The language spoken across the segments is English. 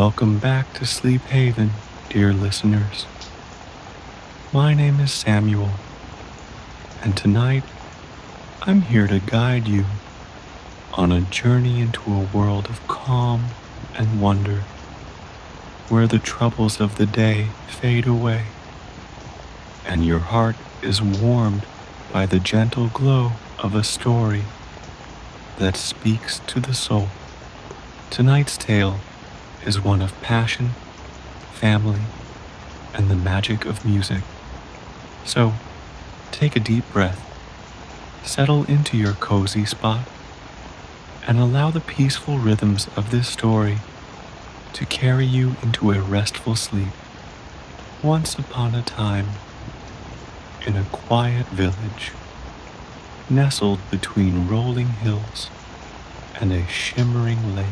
Welcome back to Sleep Haven, dear listeners. My name is Samuel, and tonight I'm here to guide you on a journey into a world of calm and wonder, where the troubles of the day fade away, and your heart is warmed by the gentle glow of a story that speaks to the soul. Tonight's tale is one of passion, family, and the magic of music. So, take a deep breath, settle into your cozy spot, and allow the peaceful rhythms of this story to carry you into a restful sleep. Once upon a time, in a quiet village, nestled between rolling hills and a shimmering lake,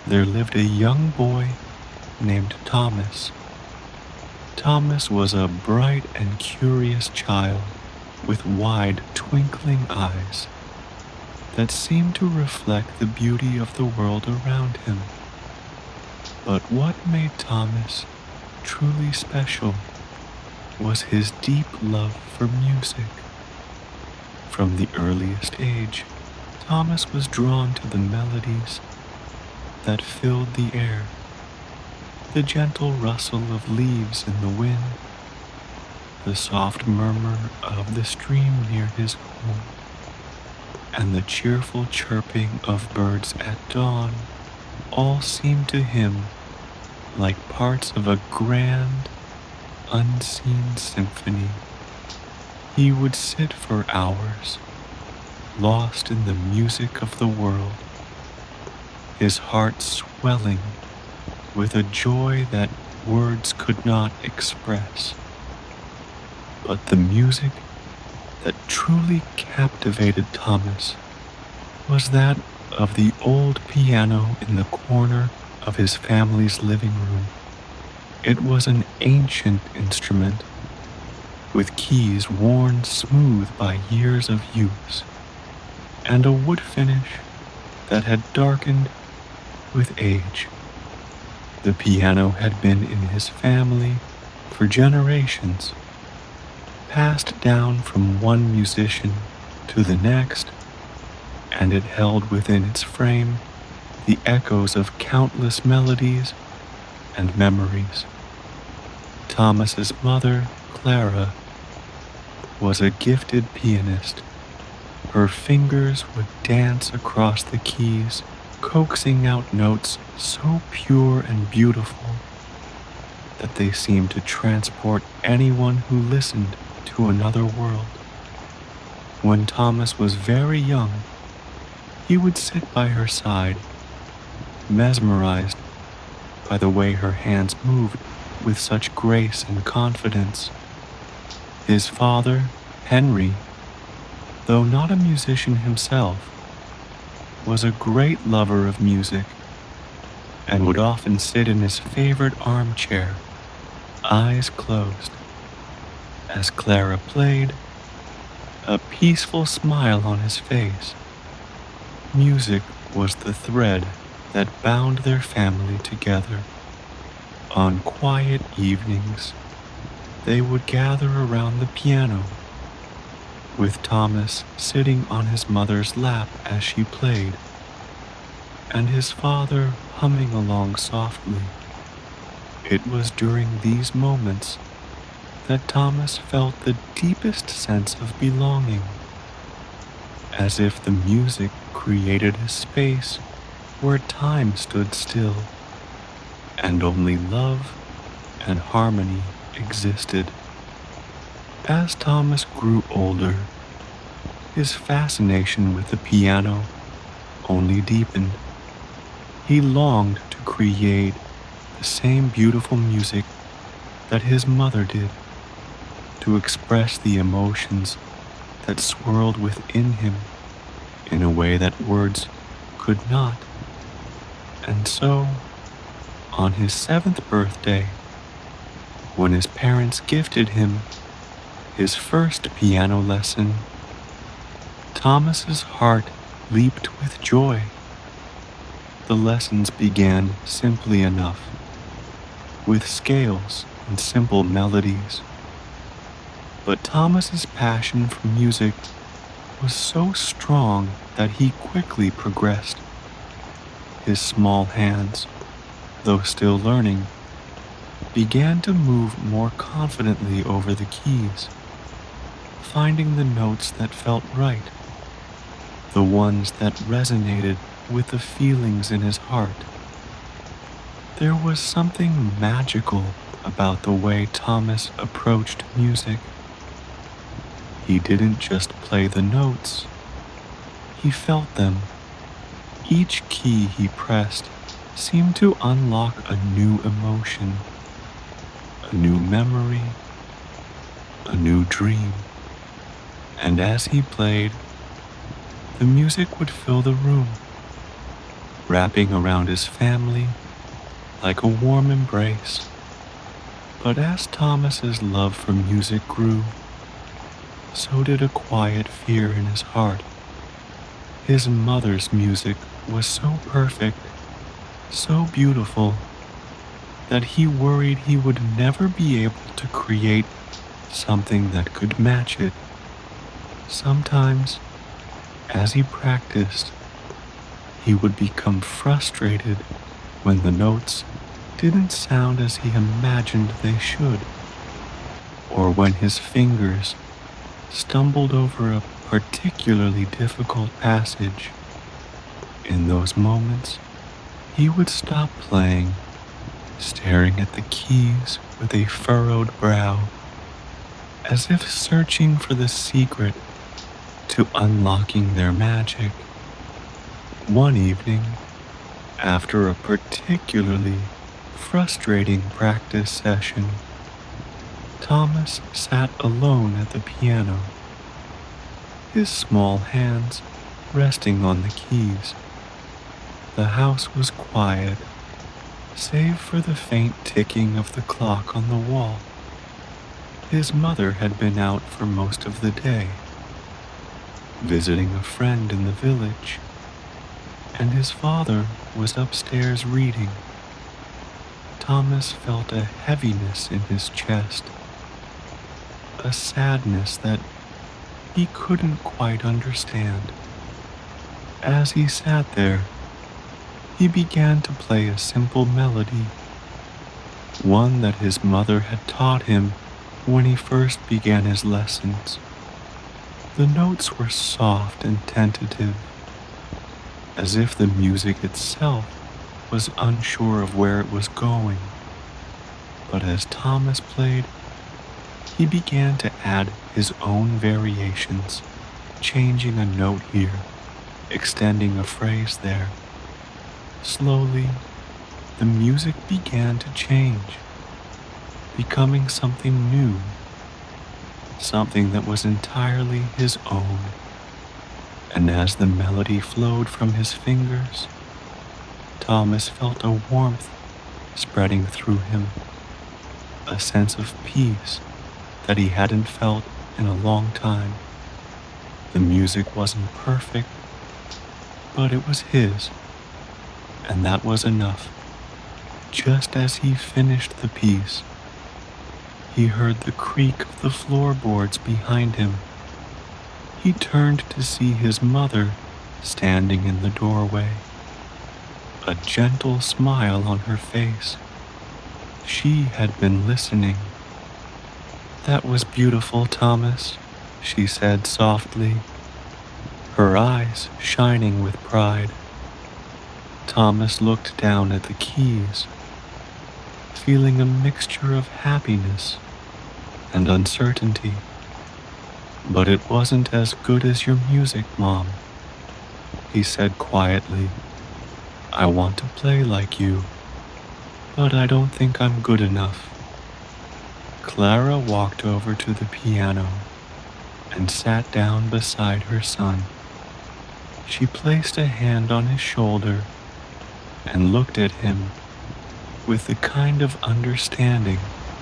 there lived a young boy named Thomas. Thomas was a bright and curious child with wide, twinkling eyes that seemed to reflect the beauty of the world around him. But what made Thomas truly special was his deep love for music. From the earliest age, Thomas was drawn to the melodies that filled the air, the gentle rustle of leaves in the wind, the soft murmur of the stream near his home, and the cheerful chirping of birds at dawn all seemed to him like parts of a grand, unseen symphony. He would sit for hours, lost in the music of the world, his heart swelling with a joy that words could not express. But the music that truly captivated Thomas was that of the old piano in the corner of his family's living room. It was an ancient instrument with keys worn smooth by years of use, and a wood finish that had darkened with age. The piano had been in his family for generations, passed down from one musician to the next, and it held within its frame the echoes of countless melodies and memories. Thomas's mother, Clara, was a gifted pianist. Her fingers would dance across the keys, coaxing out notes so pure and beautiful that they seemed to transport anyone who listened to another world. When Thomas was very young, he would sit by her side, mesmerized by the way her hands moved with such grace and confidence. His father, Henry, though not a musician himself, was a great lover of music and would often sit in his favorite armchair, eyes closed, as Clara played, a peaceful smile on his face. Music was the thread that bound their family together. On quiet evenings, they would gather around the piano, with Thomas sitting on his mother's lap as she played, and his father humming along softly. It was during these moments that Thomas felt the deepest sense of belonging, as if the music created a space where time stood still, and only love and harmony existed. As Thomas grew older, his fascination with the piano only deepened. He longed to create the same beautiful music that his mother did, to express the emotions that swirled within him in a way that words could not. And so, on his 7th birthday, when his parents gifted him his first piano lesson, Thomas's heart leaped with joy. The lessons began simply enough, with scales and simple melodies. But Thomas's passion for music was so strong that he quickly progressed. His small hands, though still learning, began to move more confidently over the keys, finding the notes that felt right, the ones that resonated with the feelings in his heart. There was something magical about the way Thomas approached music. He didn't just play the notes, he felt them. Each key he pressed seemed to unlock a new emotion, a new memory, a new dream. And as he played, the music would fill the room, wrapping around his family like a warm embrace. But as Thomas's love for music grew, so did a quiet fear in his heart. His mother's music was so perfect, so beautiful, that he worried he would never be able to create something that could match it. Sometimes, as he practiced, he would become frustrated when the notes didn't sound as he imagined they should, or when his fingers stumbled over a particularly difficult passage. In those moments, he would stop playing, staring at the keys with a furrowed brow, as if searching for the secret to unlocking their magic. One evening, after a particularly frustrating practice session, Thomas sat alone at the piano, his small hands resting on the keys. The house was quiet, save for the faint ticking of the clock on the wall. His mother had been out for most of the day, visiting a friend in the village, and his father was upstairs reading. Thomas felt a heaviness in his chest, a sadness that he couldn't quite understand. As he sat there, he began to play a simple melody, one that his mother had taught him when he first began his lessons. The notes were soft and tentative, as if the music itself was unsure of where it was going. But as Thomas played, he began to add his own variations, changing a note here, extending a phrase there. Slowly, the music began to change, becoming something new, something that was entirely his own. And as the melody flowed from his fingers, Thomas felt a warmth spreading through him, a sense of peace that he hadn't felt in a long time. The music wasn't perfect, but it was his, and that was enough. Just as he finished the piece, he heard the creak of the floorboards behind him. He turned to see his mother standing in the doorway, a gentle smile on her face. She had been listening. "That was beautiful, Thomas," she said softly, her eyes shining with pride. Thomas looked down at the keys, feeling a mixture of happiness and uncertainty. "But it wasn't as good as your music, Mom," he said quietly. "I want to play like you, but I don't think I'm good enough." Clara walked over to the piano and sat down beside her son. She placed a hand on his shoulder and looked at him with the kind of understanding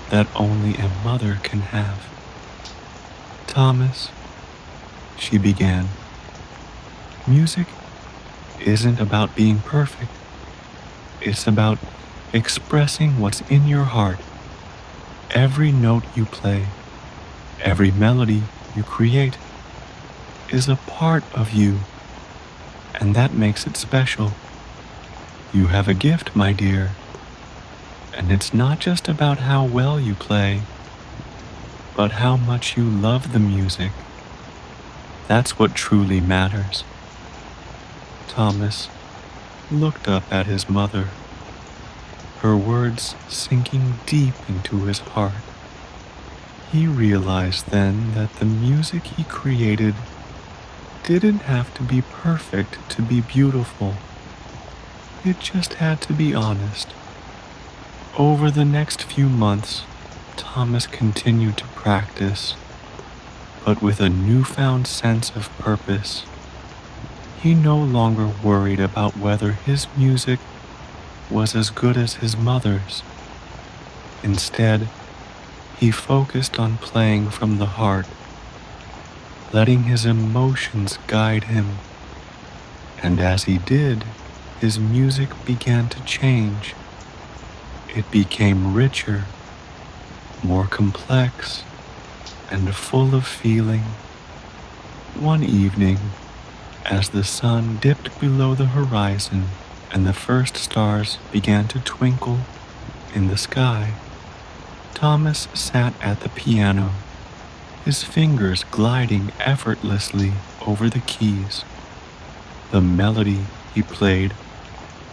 that only a mother can have. "Thomas," she began, "music isn't about being perfect. It's about expressing what's in your heart. Every note you play, every melody you create is a part of you, and that makes it special. You have a gift, my dear, and it's not just about how well you play, but how much you love the music. That's what truly matters. Thomas looked up at his mother, her words sinking deep into his heart. He realized then that the music he created didn't have to be perfect to be beautiful. It just had to be honest. Over the next few months, Thomas continued to practice, but with a newfound sense of purpose. He no longer worried about whether his music was as good as his mother's. Instead, he focused on playing from the heart, letting his emotions guide him. And as he did, his music began to change. It became richer, more complex, and full of feeling. One evening, as the sun dipped below the horizon and the first stars began to twinkle in the sky, Thomas sat at the piano, his fingers gliding effortlessly over the keys. The melody he played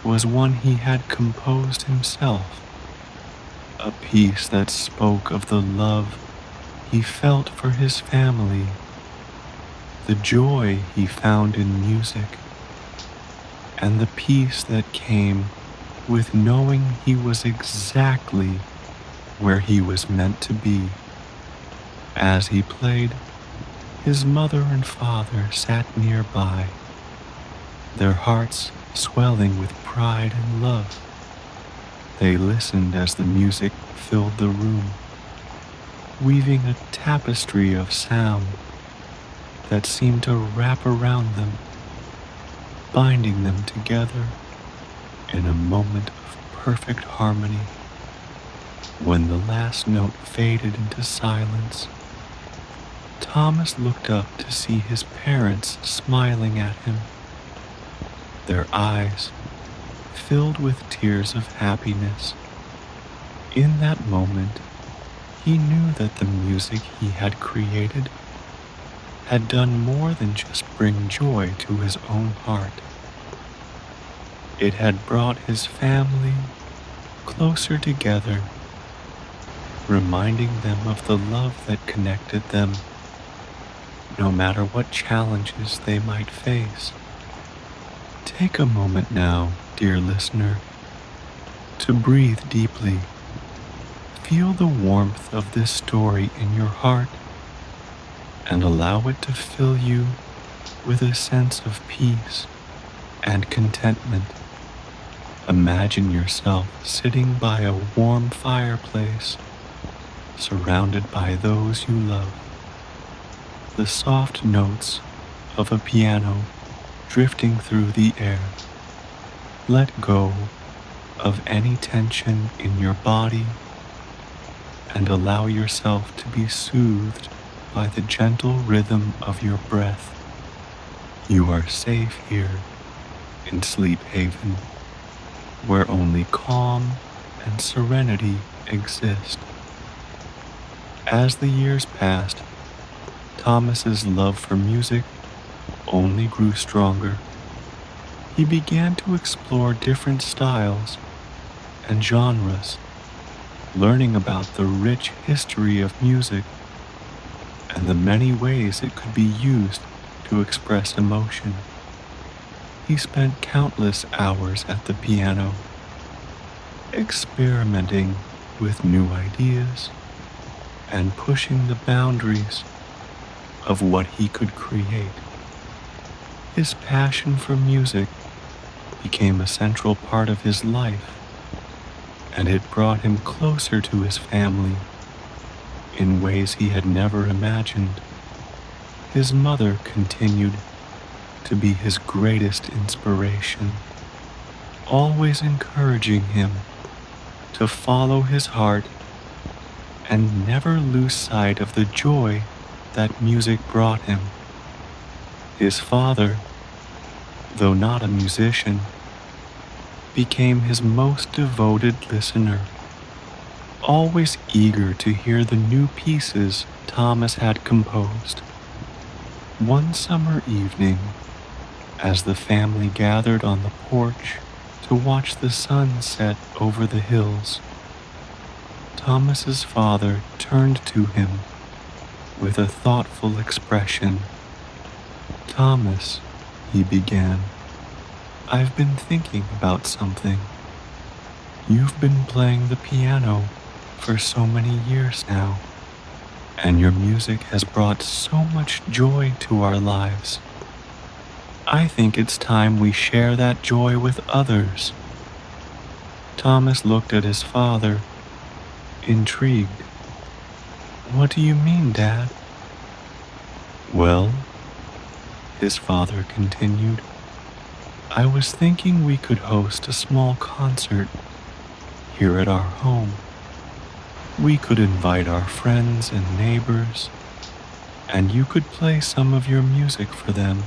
was one he had composed himself, a piece that spoke of the love he felt for his family, the joy he found in music, and the peace that came with knowing he was exactly where he was meant to be. As he played, his mother and father sat nearby, their hearts swelling with pride and love. They listened as the music filled the room, weaving a tapestry of sound that seemed to wrap around them, binding them together in a moment of perfect harmony. When the last note faded into silence, Thomas looked up to see his parents smiling at him, their eyes filled with tears of happiness. In that moment, he knew that the music he had created had done more than just bring joy to his own heart. It had brought his family closer together, reminding them of the love that connected them, no matter what challenges they might face. Take a moment now, dear listener, to breathe deeply. Feel the warmth of this story in your heart and allow it to fill you with a sense of peace and contentment. Imagine yourself sitting by a warm fireplace, surrounded by those you love. The soft notes of a piano drifting through the air. Let go of any tension in your body and allow yourself to be soothed by the gentle rhythm of your breath. You are safe here in Sleep Haven, where only calm and serenity exist. As the years passed, Thomas's love for music only grew stronger. He began to explore different styles and genres, learning about the rich history of music and the many ways it could be used to express emotion. He spent countless hours at the piano, experimenting with new ideas and pushing the boundaries of what he could create. His passion for music became a central part of his life, and it brought him closer to his family in ways he had never imagined. His mother continued to be his greatest inspiration, always encouraging him to follow his heart and never lose sight of the joy that music brought him. His father, though not a musician, became his most devoted listener, always eager to hear the new pieces Thomas had composed. One summer evening, as the family gathered on the porch to watch the sun set over the hills, Thomas's father turned to him with a thoughtful expression. "Thomas," he began, "I've been thinking about something. You've been playing the piano for so many years now, and your music has brought so much joy to our lives. I think it's time we share that joy with others." Thomas looked at his father, intrigued. "What do you mean, Dad?" "Well," his father continued, "I was thinking we could host a small concert here at our home. We could invite our friends and neighbors, and you could play some of your music for them.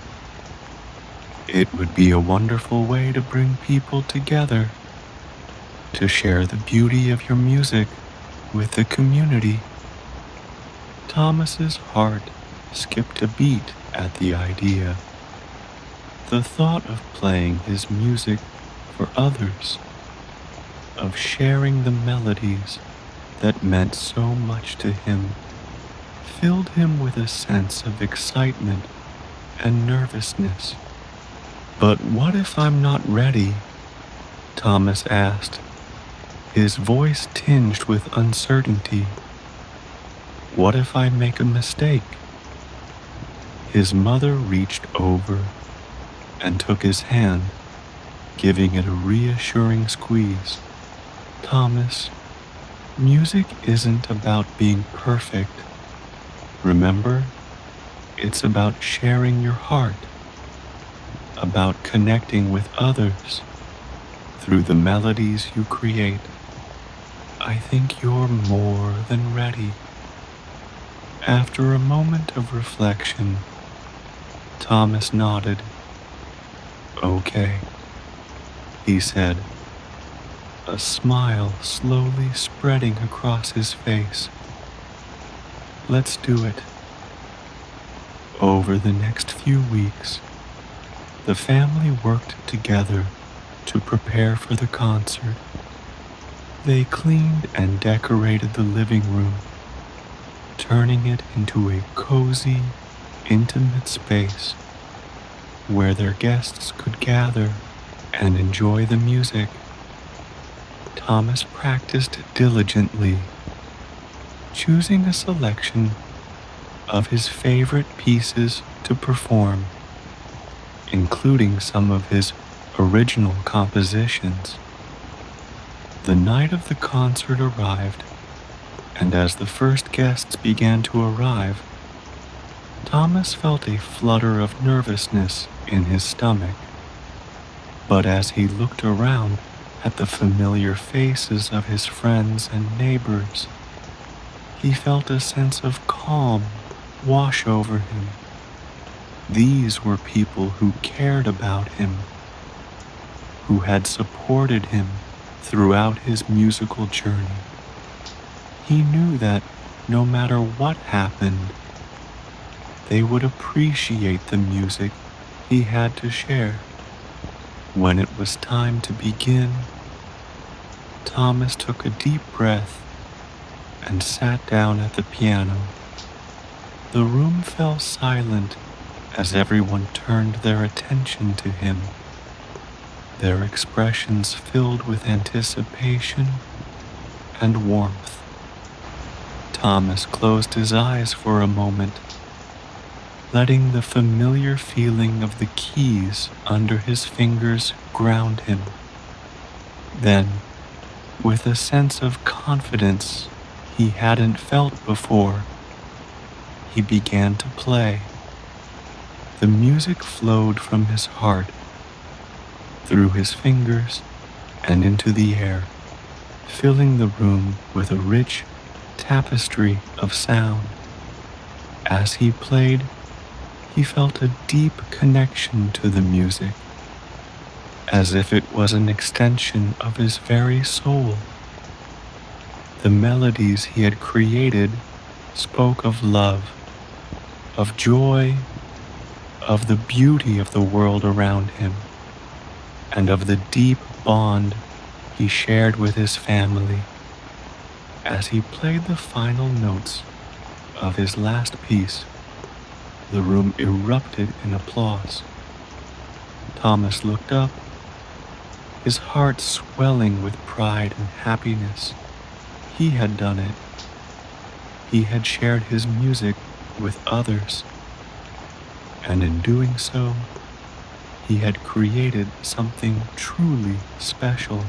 It would be a wonderful way to bring people together, to share the beauty of your music with the community." Thomas's heart skipped a beat at the idea. The thought of playing his music for others, of sharing the melodies that meant so much to him, filled him with a sense of excitement and nervousness. "But what if I'm not ready?" Thomas asked, his voice tinged with uncertainty. "What if I make a mistake?" His mother reached over and took his hand, giving it a reassuring squeeze. "Thomas, music isn't about being perfect. Remember, it's about sharing your heart, about connecting with others through the melodies you create. I think you're more than ready." After a moment of reflection, Thomas nodded. "Okay," he said, a smile slowly spreading across his face. "Let's do it." Over the next few weeks, the family worked together to prepare for the concert. They cleaned and decorated the living room, turning it into a cozy, intimate space where their guests could gather and enjoy the music. Thomas practiced diligently, choosing a selection of his favorite pieces to perform, including some of his original compositions. The night of the concert arrived, and as the first guests began to arrive, Thomas felt a flutter of nervousness in his stomach. But as he looked around at the familiar faces of his friends and neighbors, he felt a sense of calm wash over him. These were people who cared about him, who had supported him throughout his musical journey. He knew that no matter what happened, they would appreciate the music he had to share. When it was time to begin, Thomas took a deep breath and sat down at the piano. The room fell silent as everyone turned their attention to him, their expressions filled with anticipation and warmth. Thomas closed his eyes for a moment, letting the familiar feeling of the keys under his fingers ground him. Then, with a sense of confidence he hadn't felt before, he began to play. The music flowed from his heart, through his fingers, and into the air, filling the room with a rich tapestry of sound. As he played, he felt a deep connection to the music, as if it was an extension of his very soul. The melodies he had created spoke of love, of joy, of the beauty of the world around him, and of the deep bond he shared with his family. As he played the final notes of his last piece, the room erupted in applause. Thomas looked up, his heart swelling with pride and happiness. He had done it. He had shared his music with others, and in doing so, he had created something truly special.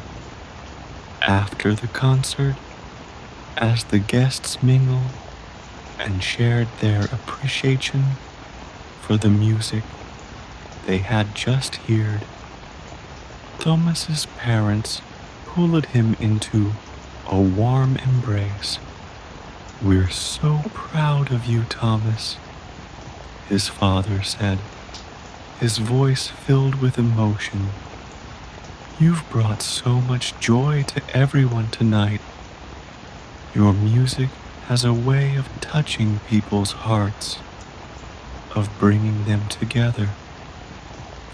After the concert, as the guests mingled and shared their appreciation for the music they had just heard, Thomas's parents pulled him into a warm embrace. "We're so proud of you, Thomas," his father said, his voice filled with emotion. "You've brought so much joy to everyone tonight. Your music has a way of touching people's hearts, of bringing them together.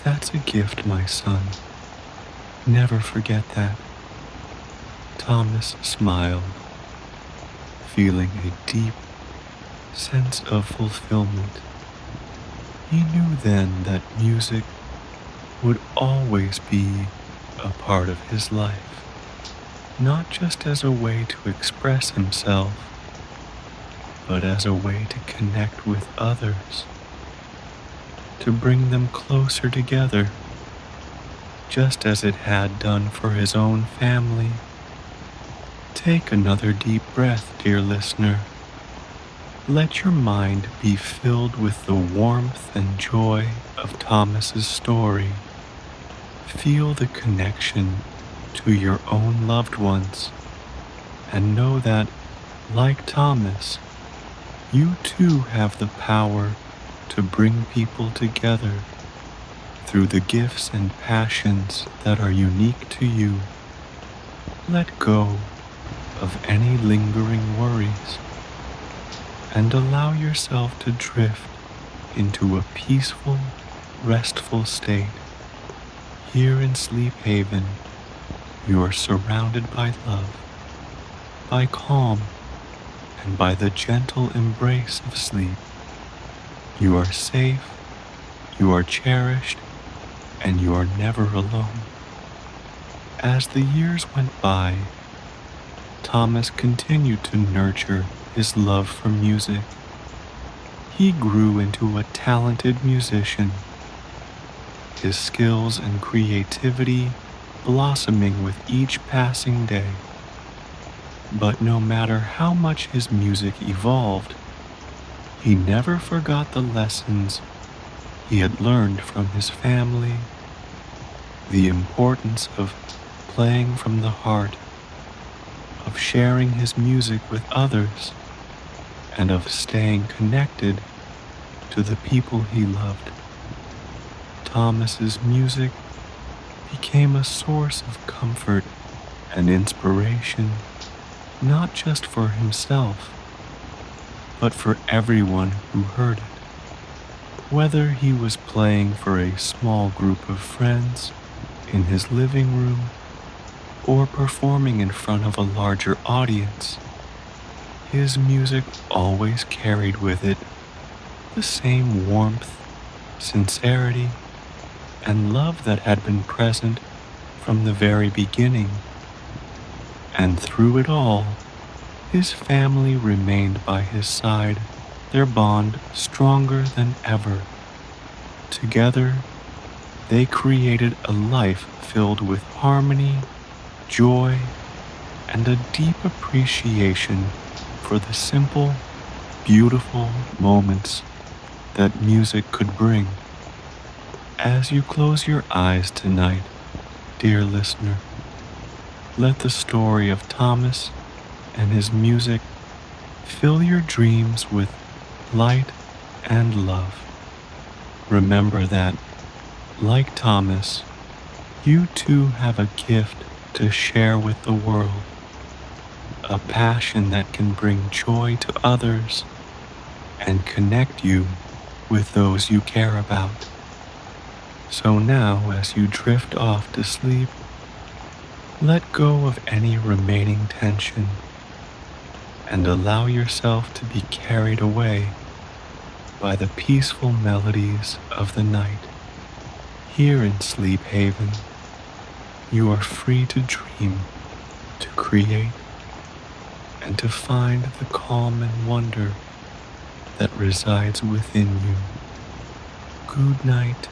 That's a gift, my son. Never forget that." Thomas smiled, feeling a deep sense of fulfillment. He knew then that music would always be a part of his life, not just as a way to express himself, but as a way to connect with others, to bring them closer together, just as it had done for his own family. Take another deep breath, dear listener. Let your mind be filled with the warmth and joy of Thomas's story. Feel the connection to your own loved ones, and know that, like Thomas, you too have the power to bring people together through the gifts and passions that are unique to you. Let go of any lingering worries and allow yourself to drift into a peaceful, restful state. Here in Sleep Haven, you are surrounded by love, by calm, and by the gentle embrace of sleep. You are safe, you are cherished, and you are never alone. As the years went by, Thomas continued to nurture his love for music. He grew into a talented musician, his skills and creativity blossoming with each passing day. But no matter how much his music evolved, he never forgot the lessons he had learned from his family, the importance of playing from the heart, of sharing his music with others, and of staying connected to the people he loved. Thomas's music became a source of comfort and inspiration, not just for himself, but for everyone who heard it. Whether he was playing for a small group of friends in his living room or performing in front of a larger audience, his music always carried with it the same warmth, sincerity, and love that had been present from the very beginning. And through it all, his family remained by his side, their bond stronger than ever. Together, they created a life filled with harmony, joy, and a deep appreciation for the simple, beautiful moments that music could bring. As you close your eyes tonight, dear listener, Let the story of Thomas and his music fill your dreams with light and love. Remember that, like Thomas, you too have a gift to share with the world, a passion that can bring joy to others and connect you with those you care about. So now, as you drift off to sleep, let go of any remaining tension and allow yourself to be carried away by the peaceful melodies of the night. Here in Sleep Haven, you are free to dream, to create, and to find the calm and wonder that resides within you. Good night,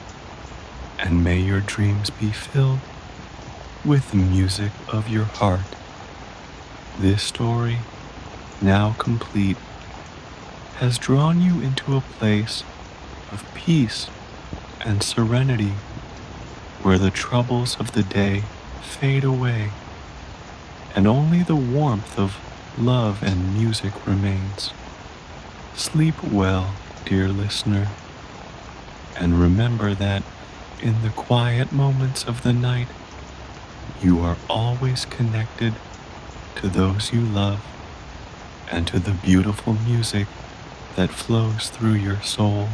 and may your dreams be filled with the music of your heart. This story, now complete, has drawn you into a place of peace and serenity where the troubles of the day fade away and only the warmth of love and music remains. Sleep well, dear listener, and remember that in the quiet moments of the night, you are always connected to those you love and to the beautiful music that flows through your soul.